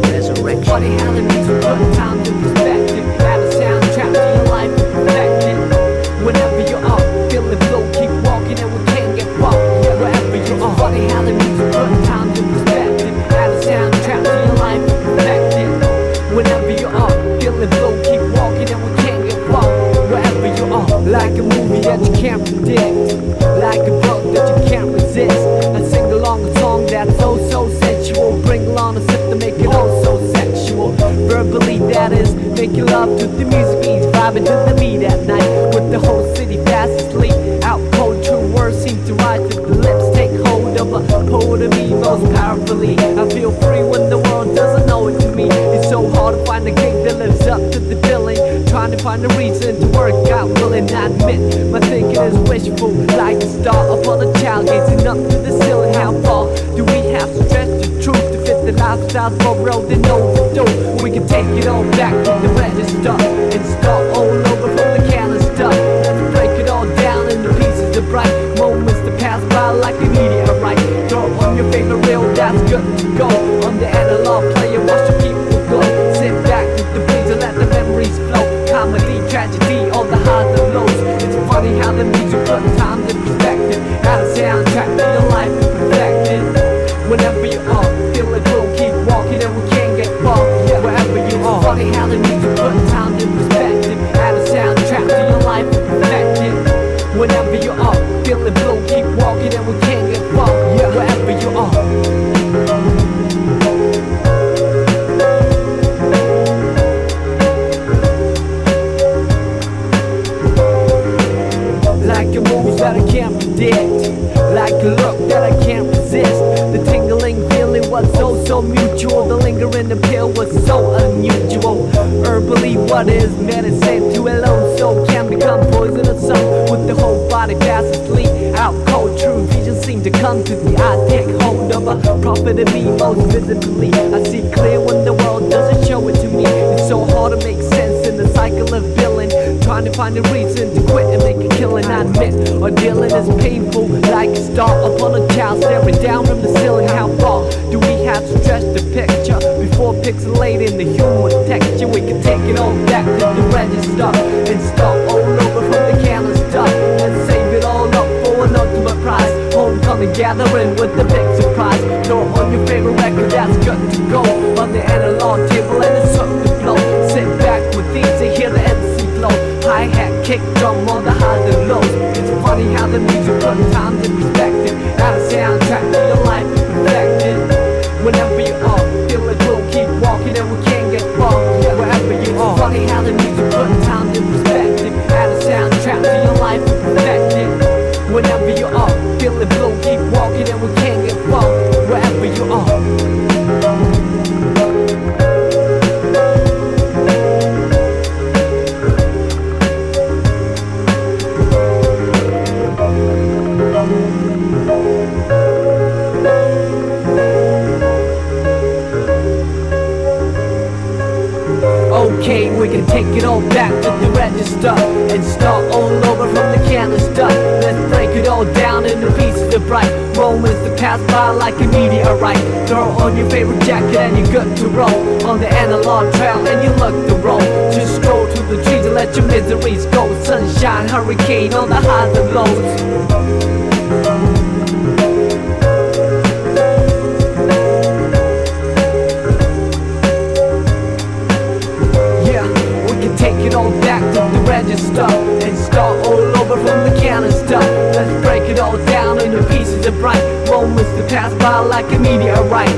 resurrection. Funny how the music put time to perspective. Add a soundtrack to your life and perfect it. Whenever you are feeling low, keep walking and we can't get far. Wherever you are. Funny how the music put time to perspective. Add a soundtrack to your life and perfect it. Whenever you are feeling low, keep walking and we can't get far. Wherever you are. Like a movie that you can't predict, like a drug that you can't resist. I sing along a song that's so sensual. Bring along a sip to make it all so sexual. Verbally that is, making love to the music means vibing to the beat at night. With the whole city fast asleep, out cold true words seem to rise to the lips. Take hold of a hold of me most powerfully. I feel free when the world doesn't know it to me. It's so hard to find a gig that lives up to the billing. Trying to find a reason to work out, willing to admit my thinking is wishful. Like a star upon a child, gazing up to the ceiling. How far do we have to stretch the truth to fit the lifestyles for road and overdose? We can take it all back to the register and start all over from the canister. Let's break it all down into pieces of bright moments that pass by like a meteorite. Throw on your favorite reel, that's good to go. On the analog player, watch the people go. Sit back with the breeze and let the memories flow. Comedy, tragedy, all the highs and lows. It's funny how the music put time to perspective. Add a soundtrack to your life and perfect it. Whenever you are feeling low, keep walking and we can't get far. Wherever you are. It's funny how the music put time to perspective. Add a soundtrack to your life and perfect it. Whenever you are feeling low, keep walking and we can't get far. Wherever you are. Like a move that I can't predict, like a look that I can't resist. The tingling feeling was so mutual. The lingering appeal was so unusual. Herbally what is medicine to a lone soul can become poisonous. Some with the whole body fast asleep, out cold. True vision seem to come to the eye. Take hold of a prophet of me most visibly. I see clear when the world doesn't show it to me. It's so hard to make sense in the cycle of billing. Trying to find a reason to quit and make a killing. I admit, ordealing is painful. Like a star upon a child staring down from the ceiling. How far do we have to stretch the picture before pixelating the human texture? We can take it all back to the register and start all over from the canister. Let's save it all up for an ultimate prize. Homecoming gathering with the big surprise. Throw on your favorite record that's good to go. On the analog table and it's hooked to flow. Sit back with these and hear the MC flow. Hi-hat, kick drum on the highs and lows. It's funny how the music put time to perspective. Add a soundtrack to your life and perfect it. Whenever you are feeling low, keep walking and we can't get far. Wherever you are. It's funny how the music put time to perspective. Add a soundtrack to your life and perfect it. Whenever you are feeling low, keep walking and we can't get far. Wherever you are. Okay, we can take it all back to the register and start all over from the canister. Let's break it all down into pieces of bright moments that pass by like a meteorite. Throw on your favorite jacket and you're good to roll on the analog trail and you look the roll. Just stroll through the trees and let your miseries go. Sunshine, hurricane on the highs and lows. Take it all back to the register and start all over from the canister. Let's break it all down into pieces of bright moments that pass by like a meteorite.